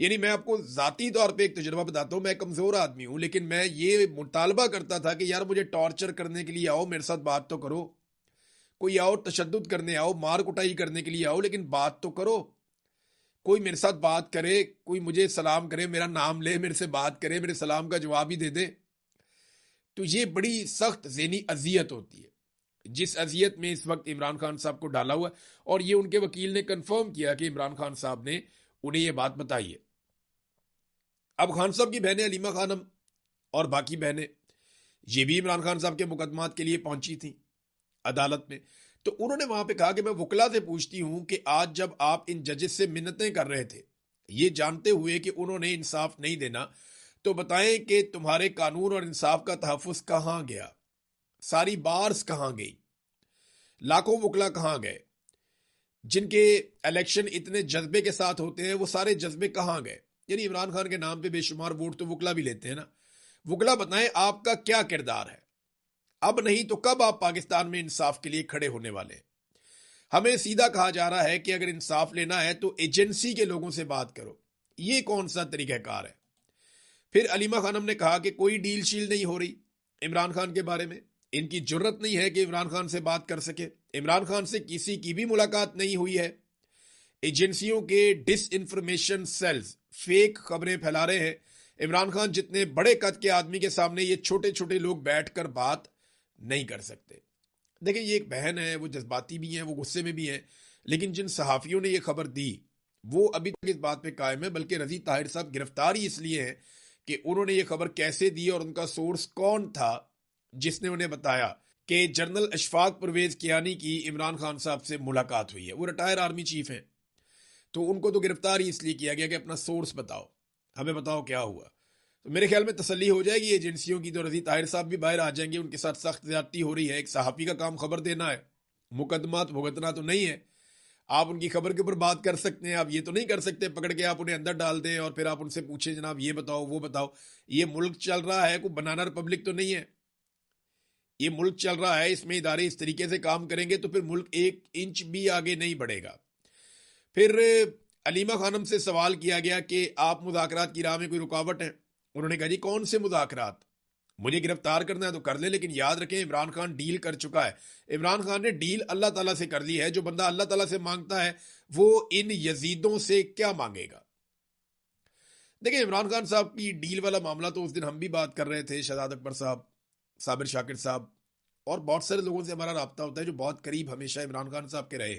یعنی میں آپ کو ذاتی طور پہ ایک تجربہ بتاتا ہوں، میں کمزور آدمی ہوں، لیکن میں یہ مطالبہ کرتا تھا کہ یار مجھے ٹارچر کرنے کے لیے آؤ، میرے ساتھ بات تو کرو، کوئی آؤ تشدد کرنے آؤ، مار کٹائی کرنے کے لیے آؤ، لیکن بات تو کرو، کوئی میرے ساتھ بات کرے، کوئی مجھے سلام کرے، میرا نام لے، میرے سے بات کرے، میرے سلام کا جواب ہی دے دے۔ تو یہ بڑی سخت ذہنی اذیت ہوتی ہے، جس اذیت میں اس وقت عمران خان صاحب کو ڈالا ہوا ہے، اور یہ ان کے وکیل نے کنفرم کیا کہ عمران خان صاحب نے انہیں یہ بات بتائی ہے۔ اب خان صاحب کی بہنیں علیمہ خانم اور باقی بہنیں یہ بھی عمران خان صاحب کے مقدمات کے لیے پہنچی تھیں عدالت میں، تو انہوں نے وہاں پہ کہا کہ میں وکلا سے پوچھتی ہوں کہ آج جب آپ ان ججز سے منتیں کر رہے تھے، یہ جانتے ہوئے کہ انہوں نے انصاف نہیں دینا، تو بتائیں کہ تمہارے قانون اور انصاف کا تحفظ کہاں گیا؟ ساری بارز کہاں گئی؟ لاکھوں وکلا کہاں گئے؟ جن کے الیکشن اتنے جذبے کے ساتھ ہوتے ہیں، وہ سارے جذبے کہاں گئے؟ یعنی عمران خان کے نام پہ بے شمار ووٹ تو وکلا بھی لیتے ہیں نا۔ وکلا بتائیں آپ کا کیا کردار ہے؟ اب نہیں تو کب آپ پاکستان میں انصاف کے لیے کھڑے ہونے والے ہیں؟ ہمیں سیدھا کہا جا رہا ہے کہ اگر انصاف لینا ہے تو ایجنسی کے لوگوں سے بات کرو۔ یہ کون سا طریقہ کار ہے؟ پھر علیمہ خانم نے کہا کہ کوئی ڈیل شیل نہیں ہو رہی عمران خان کے بارے میں، ان کی جرت نہیں ہے کہ عمران خان سے بات کر سکے، عمران خان سے کسی کی بھی ملاقات نہیں ہوئی ہے۔ ایجنسیوں کے ڈس انفارمیشن سیلز فیک خبریں پھیلا رہے ہیں۔ عمران خان جتنے بڑے قد کے آدمی کے سامنے یہ چھوٹے چھوٹے لوگ بیٹھ کر بات نہیں کر سکتے۔ دیکھیں یہ ایک بہن ہے، وہ جذباتی بھی ہیں، وہ غصے میں بھی ہیں، لیکن جن صحافیوں نے یہ خبر دی وہ ابھی تک اس بات پہ قائم ہے، بلکہ رضی طاہر صاحب گرفتار ہی اس لیے ہیں کہ انہوں نے یہ خبر کیسے دی اور ان کا سورس کون تھا جس نے انہیں بتایا کہ جنرل اشفاق پرویز کیانی کی عمران خان صاحب سے ملاقات ہوئی ہے۔ وہ ریٹائر آرمی چیف ہیں، تو ان کو تو گرفتار ہی اس لیے کیا گیا کہ اپنا سورس بتاؤ، ہمیں بتاؤ کیا ہوا۔ تو میرے خیال میں تسلی ہو جائے گی ایجنسیوں کی، تو رضی طاہر صاحب بھی باہر آ جائیں گے، ان کے ساتھ سخت زیادتی ہو رہی ہے۔ ایک صحافی کا کام خبر دینا ہے، مقدمات بھگتنا تو نہیں ہے۔ آپ ان کی خبر کے اوپر بات کر سکتے ہیں، آپ یہ تو نہیں کر سکتے پکڑ کے آپ انہیں اندر ڈال دیں اور پھر آپ ان سے پوچھیں جناب یہ بتاؤ وہ بتاؤ۔ یہ ملک چل رہا ہے، کوئی بنانا ریپبلک تو نہیں ہے، یہ ملک چل رہا ہے، اس میں ادارے اس طریقے سے کام کریں گے تو پھر ملک ایک انچ بھی آگے نہیں بڑھے گا۔ پھر علیمہ خانم سے سوال کیا گیا کہ آپ مذاکرات کی راہ میں کوئی رکاوٹ ہے؟ انہوں نے کہا جی کون سے مذاکرات؟ مجھے گرفتار کرنا ہے تو کر لے، لیکن یاد رکھیں عمران خان ڈیل کر چکا ہے۔ عمران خان نے ڈیل اللہ تعالیٰ سے کر لی ہے، جو بندہ اللہ تعالیٰ سے مانگتا ہے وہ ان یزیدوں سے کیا مانگے گا؟ دیکھیں عمران خان صاحب کی ڈیل والا معاملہ تو اس دن ہم بھی بات کر رہے تھے، شہزاد اکبر صاحب، صابر شاکر صاحب اور بہت سارے لوگوں سے ہمارا رابطہ ہوتا ہے جو بہت قریب ہمیشہ عمران خان صاحب کے رہے۔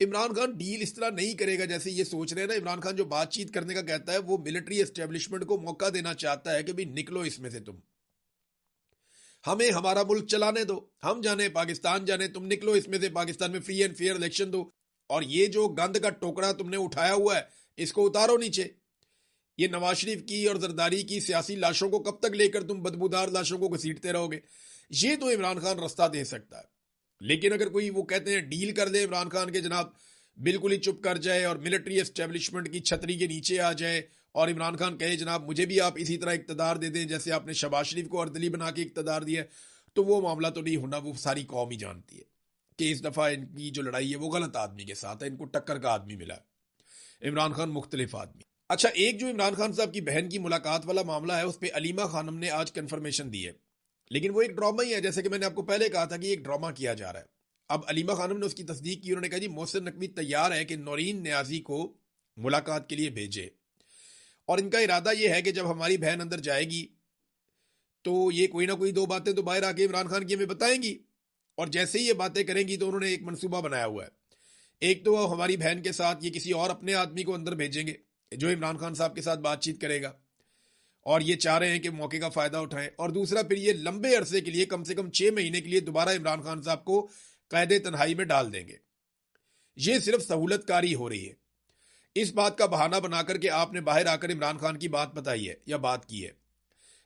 عمران خان ڈیل اس طرح نہیں کرے گا جیسے یہ سوچ رہے ہیں نا۔ عمران خان جو بات چیت کرنے کا کہتا ہے وہ ملٹری اسٹیبلشمنٹ کو موقع دینا چاہتا ہے کہ بھی نکلو اس میں سے، تم ہمیں ہمارا ملک چلانے دو، ہم جانے پاکستان جانے، تم نکلو اس میں سے، پاکستان میں فری اینڈ فیئر الیکشن دو، اور یہ جو گند کا ٹوکرا تم نے اٹھایا ہوا ہے اس کو اتارو نیچے۔ یہ نواز شریف کی اور زرداری کی سیاسی لاشوں کو کب تک لے کر تم بدبودار لاشوں کو گھسیٹتے رہو گے؟ یہ تو عمران خان رستہ دے سکتا ہے۔ لیکن اگر کوئی وہ کہتے ہیں ڈیل کر دے عمران خان کے جناب بالکل ہی چپ کر جائے اور ملٹری اسٹیبلشمنٹ کی چھتری کے نیچے آ جائے اور عمران خان کہے جناب مجھے بھی آپ اسی طرح اقتدار دے دیں جیسے آپ نے شہباز شریف کو اردلی بنا کے اقتدار دیا، تو وہ معاملہ تو نہیں ہونا۔ وہ ساری قوم ہی جانتی ہے کہ اس دفعہ ان کی جو لڑائی ہے وہ غلط آدمی کے ساتھ ہے، ان کو ٹکر کا آدمی ملا ہے، عمران خان مختلف آدمی۔ اچھا ایک جو عمران خان صاحب کی بہن کی ملاقات والا معاملہ ہے اس پہ علیمہ خانم نے آج کنفرمیشن دی ہے، لیکن وہ ایک ڈرامہ ہی ہے، جیسے کہ میں نے آپ کو پہلے کہا تھا کہ ایک ڈرامہ کیا جا رہا ہے۔ اب علیمہ خانم نے اس کی تصدیق کی، انہوں نے کہا جی محسن نقوی تیار ہے کہ نورین نیازی کو ملاقات کے لیے بھیجے، اور ان کا ارادہ یہ ہے کہ جب ہماری بہن اندر جائے گی تو یہ کوئی نہ کوئی دو باتیں تو باہر آ کے عمران خان کی ہمیں بتائیں گی، اور جیسے ہی یہ باتیں کریں گی تو انہوں نے ایک منصوبہ بنایا ہوا ہے۔ ایک تو ہماری بہن کے ساتھ یہ کسی اور اپنے آدمی کو اندر بھیجیں گے جو عمران خان صاحب کے ساتھ بات چیت کرے گا، اور یہ چاہ رہے ہیں کہ موقع کا فائدہ اٹھائیں، اور دوسرا پھر یہ لمبے عرصے کے لیے کم سے کم 6 مہینے کے لیے دوبارہ عمران خان صاحب کو قید تنہائی میں ڈال دیں گے۔ یہ صرف سہولت کاری ہو رہی ہے، اس بات کا بہانہ بنا کر کے آپ نے باہر آ کر عمران خان کی بات بتائی ہے یا بات کی ہے۔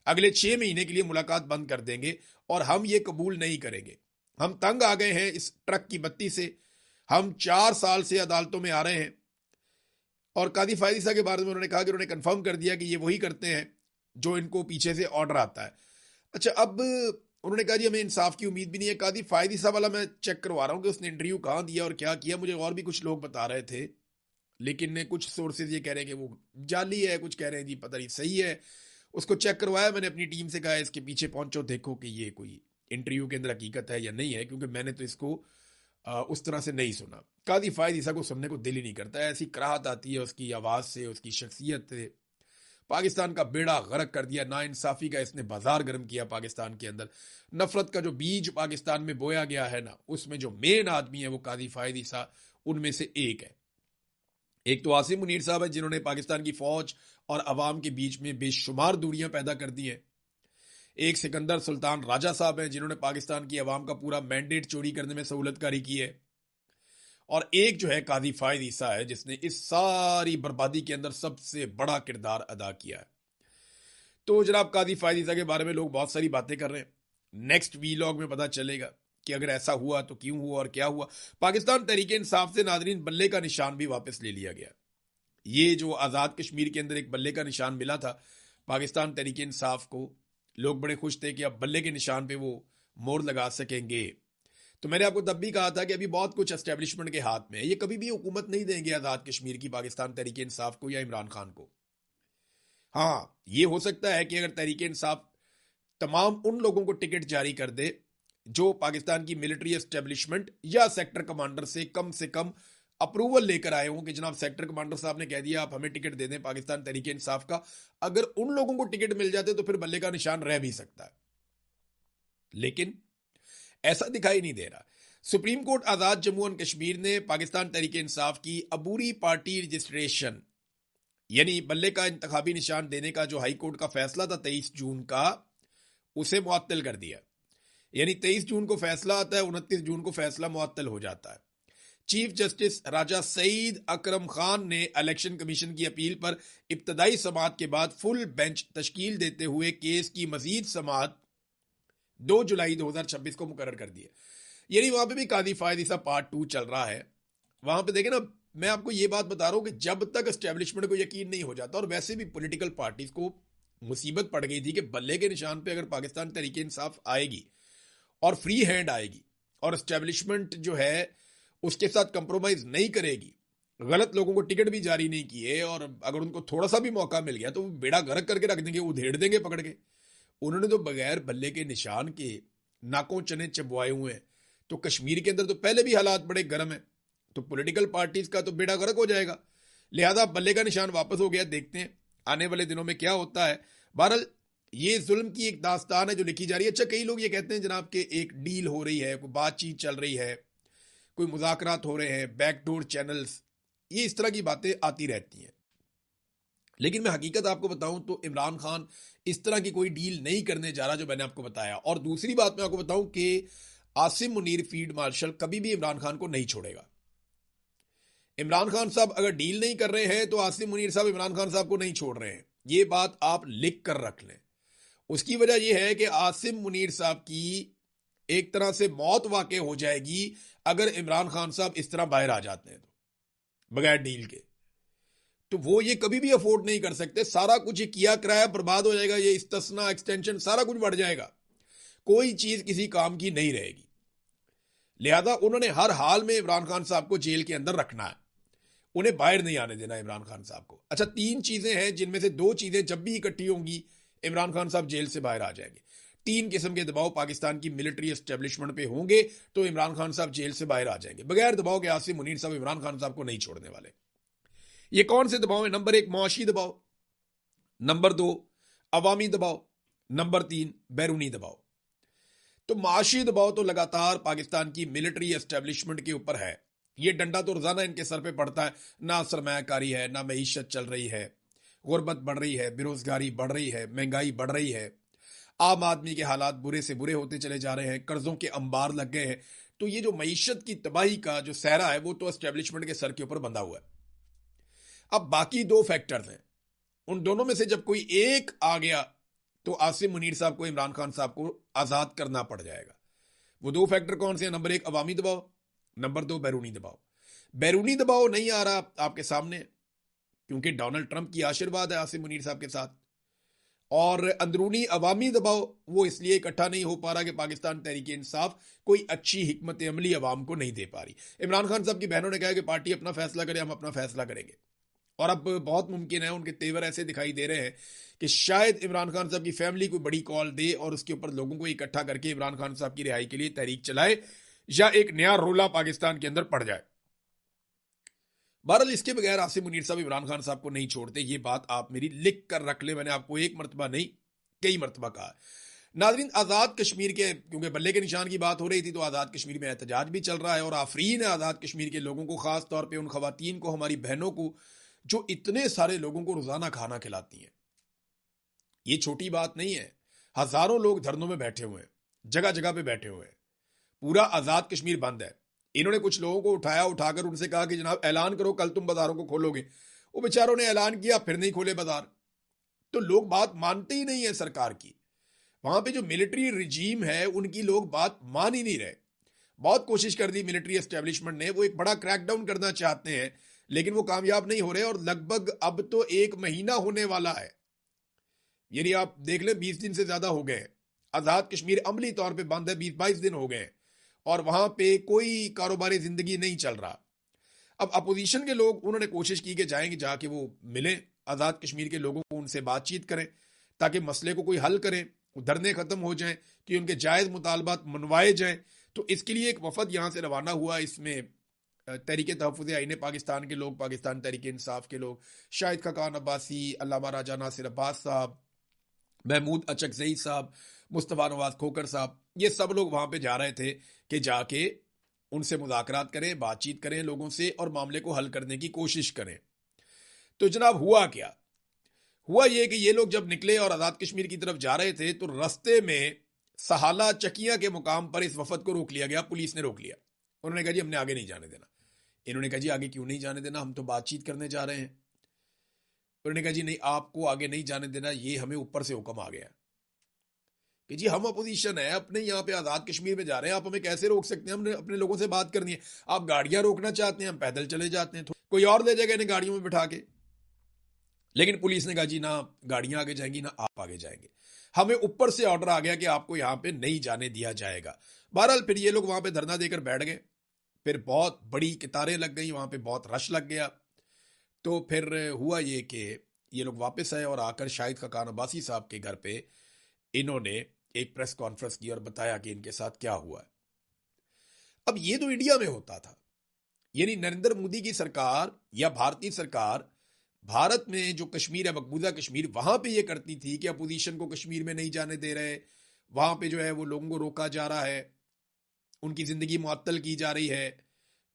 اگلے 6 مہینے کے لیے ملاقات بند کر دیں گے اور ہم یہ قبول نہیں کریں گے۔ ہم تنگ آ گئے ہیں اس ٹرک کی بتی سے، ہم 4 سال سے عدالتوں میں آ رہے ہیں، اور قاضی فائزی صاحب کے بارے میں انہوں نے کہا کہ انہوں نے کنفرم کر دیا کہ یہ وہی کرتے ہیں جو ان کو پیچھے سے آرڈر آتا ہے۔ اچھا اب انہوں نے کہا جی ہمیں انصاف کی امید بھی نہیں ہے۔ قاضی فائزی صاحب والا میں چیک کروا رہا ہوں کہ اس نے انٹرویو کہاں دیا اور کیا کیا، مجھے اور بھی کچھ لوگ بتا رہے تھے لیکن کچھ سورسز یہ کہہ رہے ہیں کہ وہ جعلی ہے، کچھ کہہ رہے ہیں جی پتہ نہیں صحیح ہے. اس کو چیک کروایا میں نے اپنی ٹیم سے، کہا اس کے پیچھے پہنچو دیکھو کہ یہ کوئی انٹرویو کے اندر حقیقت ہے یا نہیں ہے، کیونکہ میں نے تو اس کو اس طرح سے نہیں سنا. قاضی فائد عیسیٰ کو سننے کو دل ہی نہیں کرتا ہے، ایسی کراہت آتی ہے اس کی آواز سے، اس کی شخصیت سے. پاکستان کا بیڑا غرق کر دیا، نا انصافی کا اس نے بازار گرم کیا پاکستان کے اندر. نفرت کا جو بیج پاکستان میں بویا گیا ہے نا، اس میں جو مین آدمی ہے وہ قاضی فائد عیسیٰ ان میں سے ایک ہے. ایک تو عاصم منیر صاحب ہے جنہوں نے پاکستان کی فوج اور عوام کے بیچ میں بے شمار دوریاں پیدا کر دی ہیں. ایک سکندر سلطان راجہ صاحب ہیں جنہوں نے پاکستان کی عوام کا پورا مینڈیٹ چوری کرنے میں سہولت کاری کی ہے. اور ایک جو ہے قاضی فائد عیسیٰ ہے جس نے اس ساری بربادی کے اندر سب سے بڑا کردار ادا کیا ہے. تو جناب قاضی فائد عیسیٰ کے بارے میں لوگ بہت ساری باتیں کر رہے ہیں. نیکسٹ ویلاگ میں پتہ چلے گا کہ اگر ایسا ہوا تو کیوں ہوا اور کیا ہوا. پاکستان تحریک انصاف سے ناظرین بلے کا نشان بھی واپس لے لیا گیا. یہ جو آزاد کشمیر کے اندر ایک بلے کا نشان ملا تھا پاکستان تحریک انصاف کو، لوگ بڑے خوش تھے کہ اب بلے کے نشان پہ وہ مور لگا سکیں گے. تو میں نے آپ کو تب بھی کہا تھا کہ ابھی بہت کچھ اسٹیبلشمنٹ کے ہاتھ میں ہے، یہ کبھی بھی حکومت نہیں دیں گے آزاد کشمیر کی پاکستان تحریک انصاف کو یا عمران خان کو. ہاں یہ ہو سکتا ہے کہ اگر تحریک انصاف تمام ان لوگوں کو ٹکٹ جاری کر دے جو پاکستان کی ملٹری اسٹیبلشمنٹ یا سیکٹر کمانڈر سے کم اپروول لے کر آئے ہوں کہ جناب سیکٹر کمانڈر صاحب نے کہہ دیا آپ ہمیں ٹکٹ دے دیں پاکستان تحریک انصاف کا، اگر ان لوگوں کو ٹکٹ مل جاتے تو پھر بلے کا نشان رہ بھی سکتا ہے. لیکن ایسا دکھائی نہیں دے رہا. Supreme court Azad Jammu and Kashmir نے پاکستان تحریک انصاف کی عبوری پارٹی رجسٹریشن یعنی بلے کا انتخابی نشان دینے کا جو ہائی کورٹ کا فیصلہ تھا 23 جون کا، اسے معطل کر دیا. یعنی 23 جون کو فیصلہ آتا ہے، 29 جون کو فیصلہ معطل ہو جاتا ہے. چیف جسٹس راجہ سعید اکرم خان نے الیکشن کمیشن کی اپیل پر ابتدائی سماعت کے بعد فل بینچ تشکیل دیتے ہوئے کیس کی مزید سماعت 2 جولائی 2026 کو مقرر کر دی ہے. یعنی وہاں پہ بھی قاضی فائد عیسیٰ پارٹ 2 چل رہا ہے. وہاں پہ دیکھیں نا، میں آپ کو یہ بات بتا رہا ہوں کہ جب تک اسٹیبلشمنٹ کو یقین نہیں ہو جاتا، اور ویسے بھی پولیٹیکل پارٹیز کو مصیبت پڑ گئی تھی کہ بلے کے نشان پہ اگر پاکستان تحریک انصاف آئے گی اور فری ہینڈ آئے گی اور اسٹیبلشمنٹ جو ہے اس کے ساتھ کمپرومائز نہیں کرے گی، غلط لوگوں کو ٹکٹ بھی جاری نہیں کیے، اور اگر ان کو تھوڑا سا بھی موقع مل گیا تو وہ بیڑا غرق کر کے رکھ دیں گے، ادھیڑ دیں گے پکڑ کے. انہوں نے تو بغیر بلے کے نشان کے ناکوں چنے چبوائے ہوئے ہیں. تو کشمیر کے اندر تو پہلے بھی حالات بڑے گرم ہیں، تو پولیٹیکل پارٹیز کا تو بیڑا غرق ہو جائے گا. لہذا بلے کا نشان واپس ہو گیا. دیکھتے ہیں آنے والے دنوں میں کیا ہوتا ہے. بہرحال یہ ظلم کی ایک داستان ہے جو لکھی جا رہی ہے. اچھا کئی لوگ یہ کہتے ہیں جناب کہ ایک ڈیل ہو رہی ہے، کوئی بات چیت چل رہی ہے، کوئی مذاکرات ہو رہے ہیں، بیک ڈور چینلز، یہ اس طرح کی باتیں آتی رہتی ہیں. لیکن میں حقیقت آپ کو بتاؤں تو عمران خان اس طرح کی کوئی ڈیل نہیں کرنے جا رہا جو میں نے آپ کو بتایا. اور دوسری بات میں آپ کو بتاؤں کہ عاصم منیر فیلڈ مارشل کبھی بھی عمران خان کو نہیں چھوڑے گا. عمران خان صاحب اگر ڈیل نہیں کر رہے ہیں تو عاصم منیر صاحب عمران خان صاحب کو نہیں چھوڑ رہے ہیں. یہ بات آپ لکھ کر رکھ لیں. اس کی وجہ یہ ہے کہ عاصم منیر صاحب کی ایک طرح سے موت واقع ہو جائے گی اگر عمران خان صاحب اس طرح باہر آ جاتے ہیں تو بغیر ڈیل کے. تو وہ یہ کبھی بھی افورڈ نہیں کر سکتے. سارا کچھ یہ کیا کرایہ برباد ہو جائے گا، یہ استثنا ایکسٹینشن سارا کچھ بڑھ جائے گا، کوئی چیز کسی کام کی نہیں رہے گی. لہذا انہوں نے ہر حال میں عمران خان صاحب کو جیل کے اندر رکھنا ہے، انہیں باہر نہیں آنے دینا عمران خان صاحب کو. اچھا 3 چیزیں ہیں جن میں سے 2 چیزیں جب بھی اکٹھی ہوں گی عمران خان صاحب جیل سے باہر آ جائیں گے. 3 قسم کے دباؤ پاکستان کی ملٹری اسٹیبلشمنٹ پہ ہوں گے تو عمران خان صاحب جیل سے باہر آ جائیں گے. بغیر دباؤ کے عاصم منیر صاحب عمران خان صاحب کو نہیں چھوڑنے والے. یہ کون سے دباؤ ہیں؟ نمبر 1 معاشی دباؤ، نمبر 2 عوامی دباؤ، نمبر 3 بیرونی دباؤ. تو معاشی دباؤ تو لگاتار پاکستان کی ملٹری اسٹیبلشمنٹ کے اوپر ہے. یہ ڈنڈا تو روزانہ ان کے سر پہ پڑتا ہے. نہ سرمایہ کاری ہے، نہ معیشت چل رہی ہے، غربت بڑھ رہی ہے، بے روزگاری بڑھ رہی ہے، مہنگائی بڑھ رہی ہے، عام آدمی کے حالات برے سے برے ہوتے چلے جا رہے ہیں، قرضوں کے انبار لگ گئے ہیں. تو یہ جو معیشت کی تباہی کا جو سہرا ہے وہ تو اسٹیبلشمنٹ کے سر کے اوپر بندھا ہوا ہے. اب باقی 2 فیکٹرز ہیں، ان دونوں میں سے جب کوئی ایک آ گیا تو عاصم منیر صاحب کو عمران خان صاحب کو آزاد کرنا پڑ جائے گا. وہ 2 فیکٹر کون سے ہیں؟ نمبر 1 عوامی دباؤ، نمبر 2 بیرونی دباؤ. بیرونی دباؤ نہیں آ رہا آپ کے سامنے کیونکہ ڈونلڈ ٹرمپ کی آشیرواد ہے عاصم منیر صاحب کے ساتھ. اور اندرونی عوامی دباؤ وہ اس لیے اکٹھا نہیں ہو پا رہا کہ پاکستان تحریک انصاف کوئی اچھی حکمت عملی عوام کو نہیں دے پا رہی. عمران خان صاحب کی بہنوں نے کہا کہ پارٹی اپنا فیصلہ کرے, ہم اپنا فیصلہ کریں گے. اور اب بہت ممکن ہے ان کے تیور ایسے دکھائی دے رہے ہیں کہ شاید عمران خان صاحب کی فیملی کو بڑی کال دے اور اس کے اوپر لوگوں کو اکٹھا کر کے عمران خان صاحب کی رہائی کے لیے تحریک چلائے, یا ایک نیا رولا پاکستان کے اندر پڑ جائے. بہرحال اس کے بغیر عاصم منیر صاحب عمران خان صاحب کو نہیں چھوڑتے, یہ بات آپ میری لکھ کر رکھ لیں, میں نے آپ کو ایک مرتبہ نہیں کئی مرتبہ کہا. ناظرین, آزاد کشمیر کے کیونکہ بلے کے نشان کی بات ہو رہی تھی تو آزاد کشمیر میں احتجاج بھی چل رہا ہے, اور آفرین ہے آزاد کشمیر کے لوگوں کو, خاص طور پہ ان خواتین کو, ہماری بہنوں کو جو اتنے سارے لوگوں کو روزانہ کھانا کھلاتی ہیں. یہ چھوٹی بات نہیں ہے. ہزاروں لوگ دھرنوں میں بیٹھے ہوئے ہیں, جگہ جگہ پہ بیٹھے ہوئے ہیں, پورا آزاد کشمیر بند ہے. انہوں نے کچھ لوگوں کو اٹھا کر ان سے کہا کہ جناب اعلان کرو کل تم بازاروں کو کھولو گے. وہ بیچاروں نے اعلان کیا, پھر نہیں کھولے بازار. تو لوگ بات مانتے ہی نہیں ہے سرکار کی. وہاں پہ جو ملٹری رجیم ہے ان کی لوگ بات مان ہی نہیں رہے. بہت کوشش کر دی ملٹری اسٹیبلشمنٹ نے, وہ ایک بڑا کریک ڈاؤن کرنا چاہتے ہیں لیکن وہ کامیاب نہیں ہو رہے, اور لگ بھگ اب تو 1 مہینہ ہونے والا ہے. یعنی آپ دیکھ لیں 20 دن سے زیادہ ہو گئے ہیں. آزاد کشمیر عملی طور پہ بند ہے, 20-22 دن ہو گئے ہیں, اور وہاں پہ کوئی کاروباری زندگی نہیں چل رہا. اب اپوزیشن کے لوگ انہوں نے کوشش کی کہ جائیں گے, جا کے وہ ملیں آزاد کشمیر کے لوگوں کو, ان سے بات چیت کریں تاکہ مسئلے کو کوئی حل کریں, دھرنے ختم ہو جائیں, کہ ان کے جائز مطالبات منوائے جائیں. تو اس کے لیے ایک وفد یہاں سے روانہ ہوا. اس میں تحریک تحفظ آئین پاکستان کے لوگ, پاکستان تحریک انصاف کے لوگ, شاہد خاقان عباسی, علامہ راجہ ناصر عباس صاحب, محمود اچکزئی صاحب, مصطفیٰ نواز کھوکر صاحب, یہ سب لوگ وہاں پہ جا رہے تھے کہ جا کے ان سے مذاکرات کریں, بات چیت کریں لوگوں سے, اور معاملے کو حل کرنے کی کوشش کریں. تو جناب ہوا کیا؟ ہوا یہ کہ یہ لوگ جب نکلے اور آزاد کشمیر کی طرف جا رہے تھے تو رستے میں سہالہ چکیاں کے مقام پر اس وفد کو روک لیا گیا, پولیس نے روک لیا. انہوں نے کہا جی ہم نے آگے نہیں جانے دینا. انہوں نے کہا جی آگے کیوں نہیں جانے دینا, ہم تو بات چیت کرنے جا رہے ہیں. انہوں نے کہا جی نہیں, آپ کو آگے نہیں جانے دینا, یہ ہمیں اوپر سے حکم آ گیا کہ جی ہم اپوزیشن ہے, اپنے یہاں پہ آزاد کشمیر میں جا رہے ہیں, آپ ہمیں کیسے روک سکتے ہیں, ہم نے اپنے لوگوں سے بات کرنی ہے. آپ گاڑیاں روکنا چاہتے ہیں, ہم پیدل چلے جاتے ہیں, کوئی اور لے جائے گا انہیں گاڑیوں میں بٹھا کے. لیکن پولیس نے کہا جی نہ گاڑیاں آگے جائیں گی نہ آپ آگے جائیں گے, ہمیں اوپر سے آرڈر آ گیا کہ آپ کو یہاں پہ نہیں جانے دیا جائے گا. بہرحال پھر یہ لوگ وہاں پہ دھرنا دے کر بیٹھ گئے, پھر بہت بڑی قطاریں لگ گئی, وہاں پہ بہت رش لگ گیا. تو پھر ہوا یہ کہ یہ لوگ واپس آئے اور آ کر شاہد خاقان عباسی صاحب کے گھر پہ انہوں نے ایک پریس کانفرنس کی اور بتایا کہ ان کے ساتھ کیا ہوا ہے. اب یہ تو انڈیا میں ہوتا تھا, یعنی نریندر مودی کی سرکار یا بھارتی سرکار بھارت میں جو کشمیر ہے, مقبوضہ کشمیر, وہاں پہ یہ کرتی تھی کہ اپوزیشن کو کشمیر میں نہیں جانے دے رہے, وہاں پہ جو ہے وہ لوگوں کو روکا جا رہا ہے, ان کی زندگی معطل کی جا رہی ہے,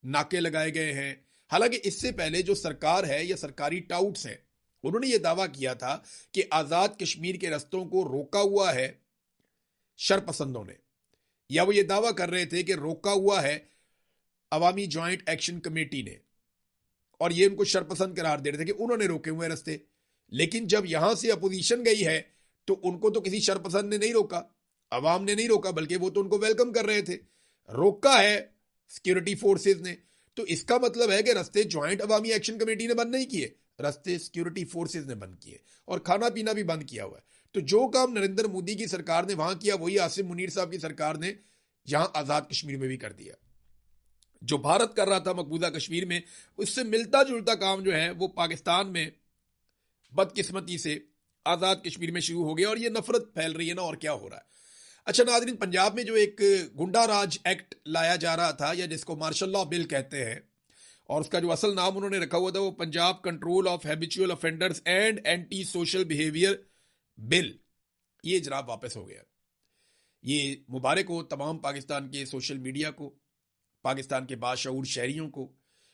ناکے لگائے گئے ہیں. حالانکہ اس سے پہلے جو سرکار ہے یا سرکاری ٹاؤٹس ہیں, انہوں نے یہ دعویٰ کیا تھا کہ آزاد کشمیر کے رستوں کو روکا ہوا ہے شرپسندوں نے, یا وہ یہ دعویٰ کر رہے تھے کہ روکا ہوا ہے عوامی جوائنٹ ایکشن کمیٹی نے, اور یہ ان کو شرپسند قرار دے رہے تھے کہ انہوں نے روکے ہوئے رستے. لیکن جب یہاں سے اپوزیشن گئی ہے تو ان کو تو کسی شرپسند نے نہیں روکا, عوام نے نہیں روکا, بلکہ وہ تو ان کو ویلکم کر رہے تھے. روکا ہے سیکیورٹی فورسز نے, تو اس کا مطلب ہے کہ رستے جوائنٹ عوامی ایکشن کمیٹی نے بند نہیں کیے, رستے سیکیورٹی فورسز نے بند کیے, اور کھانا پینا بھی بند کیا ہوا ہے. تو جو کام نریندر مودی کی سرکار نے وہاں کیا, وہی عاصم منیر صاحب کی سرکار نے یہاں آزاد کشمیر میں بھی کر دیا. جو بھارت کر رہا تھا مقبوضہ کشمیر میں, اس سے ملتا جلتا کام جو ہے وہ پاکستان میں بدقسمتی سے آزاد کشمیر میں شروع ہو گیا, اور یہ نفرت پھیل رہی ہے نا, اور کیا ہو رہا ہے. اچھا ناظرین, پنجاب میں جو ایک گنڈا راج ایکٹ لایا جا رہا تھا, یا جس کو مارشل لا بل کہتے ہیں, اور اس کا جو اصل نام انہوں نے رکھا ہوا تھا وہ Punjab control of habitual offenders and anti social behaviour bill, یہ جناب واپس ہو گیا. یہ مبارک ہو تمام پاکستان کے سوشل میڈیا کو, پاکستان کے باشعور شہریوں کو,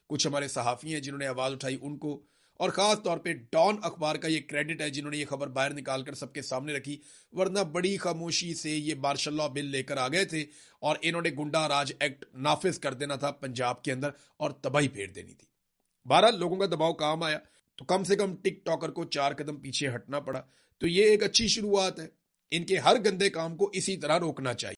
کچھ ہمارے صحافی ہیں جنہوں نے آواز اٹھائی ان کو, اور خاص طور پہ ڈان اخبار کا یہ کریڈٹ ہے جنہوں نے یہ خبر باہر نکال کر سب کے سامنے رکھی, ورنہ بڑی خاموشی سے یہ مارشل لا بل لے کر آ گئے تھے, اور انہوں نے گنڈا راج ایکٹ نافذ کر دینا تھا پنجاب کے اندر, اور تباہی پھیر دینی تھی. بہرحال لوگوں کا دباؤ کام آیا, تو کم سے کم ٹک ٹاکر کو 4 قدم پیچھے ہٹنا پڑا. تو یہ ایک اچھی شروعات ہے, ان کے ہر گندے کام کو اسی طرح روکنا چاہیے.